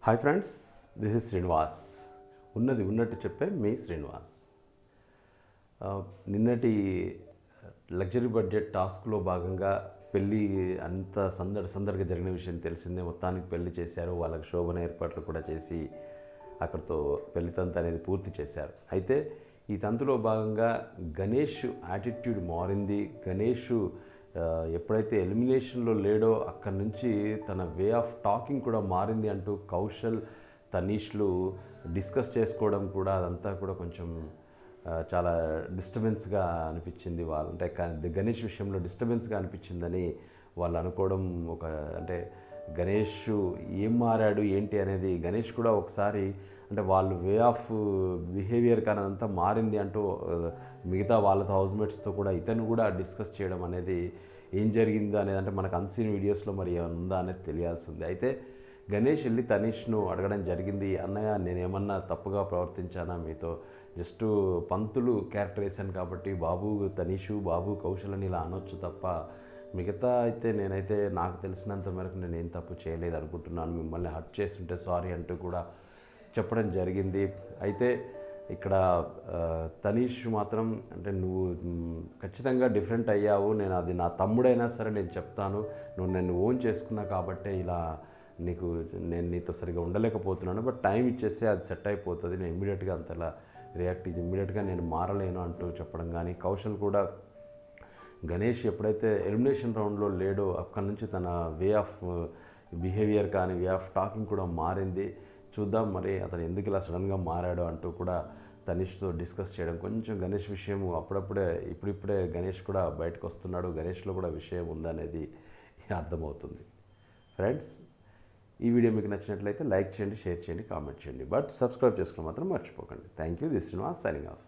Hi friends, this is Srinivas. ఉన్నది ఉన్నట్టు చెప్పే మీ శ్రీనివాస్. నిన్నటి లగ్జరీ బడ్జెట్ టాస్క్లో భాగంగా పెళ్ళి అంత సందడిగా జరిగిన విషయం తెలిసిందే. మొత్తానికి పెళ్లి చేశారు, వాళ్ళకి శోభన ఏర్పాట్లు కూడా చేసి అక్కడితో పెళ్లి తంతు అనేది పూర్తి చేశారు. అయితే ఈ తంతులో భాగంగా గణేష్ యాటిట్యూడ్ మారింది. గణేష్ ఎప్పుడైతే ఎలిమినేషన్లో లేడో అక్కడి నుంచి తన వే ఆఫ్ టాకింగ్ కూడా మారింది అంటూ కౌశల్, తనీష్లు డిస్కస్ చేసుకోవడం కూడా అదంతా కూడా కొంచెం చాలా డిస్టర్బెన్స్గా అనిపించింది. వాళ్ళు అంటే గణేష్ విషయంలో డిస్టర్బెన్స్గా అనిపించిందని వాళ్ళు అనుకోవడం. అంటే గణేష్ ఏం మారాడు ఏంటి అనేది గణేష్ కూడా ఒకసారి అంటే వాళ్ళు వే ఆఫ్ బిహేవియర్ కానీ అదంతా మారింది అంటూ మిగతా వాళ్ళ హౌస్మేట్స్తో కూడా ఇతను కూడా డిస్కస్ చేయడం అనేది ఏం జరిగిందో అనేది అంటే మనకు అన్సీన్ వీడియోస్లో మరి ఏమైనా ఉందా అనేది తెలియాల్సింది. అయితే గణేష్ వెళ్ళి తనీష్ను అడగడం జరిగింది, అన్నయ్య నేనేమన్నా తప్పుగా ప్రవర్తించానా మీతో, జస్ట్ పంతులు క్యారెక్టర్ వేసాను కాబట్టి బాబు తనీషు, బాబు కౌశల్ అని ఇలా అనొచ్చు తప్ప మిగతా అయితే నేనైతే నాకు తెలిసినంత మేరకు నేను ఏం తప్పు చేయలేదు అనుకుంటున్నాను, మిమ్మల్ని హర్ట్ చేస్తుంటే సారీ అంటూ కూడా చెప్పడం జరిగింది. అయితే ఇక్కడ తనీష్ మాత్రం అంటే నువ్వు ఖచ్చితంగా డిఫరెంట్ అయ్యావు, నేను అది నా తమ్ముడైనా సరే నేను చెప్తాను, నువ్వు నన్ను ఓన్ చేసుకున్నా కాబట్టే ఇలా నేను నీతో సరిగా ఉండలేకపోతున్నాను, బట్ టైం ఇచ్చేస్తే అది సెట్ అయిపోతుంది, నేను ఇమ్మీడియట్గా అంతలా ఇమ్మీడియట్గా నేను మారలేను అంటూ చెప్పడం. కానీ కౌశల్ కూడా గణేష్ ఎప్పుడైతే ఎలిమినేషన్ రౌండ్లో లేడో అక్కడి నుంచి తన వే ఆఫ్ బిహేవియర్ కానీ వే ఆఫ్ టాకింగ్ కూడా మారింది. చూద్దాం మరి అతను ఎందుకు ఇలా సడన్గా మారాడో అంటూ కూడా తనీష్తో డిస్కస్ చేయడం. కొంచెం గణేష్ విషయం ఇప్పుడిప్పుడే గణేష్ కూడా బయటకు వస్తున్నాడు, గణేష్లో కూడా విషయం ఉందనేది అర్థమవుతుంది. ఫ్రెండ్స్, ఈ వీడియో మీకు నచ్చినట్లయితే లైక్ చేయండి, షేర్ చేయండి, కామెంట్ చేయండి, బట్ సబ్స్క్రైబ్ చేసుకోవడం మాత్రం మర్చిపోకండి. Thank you. This Srinivas signing off.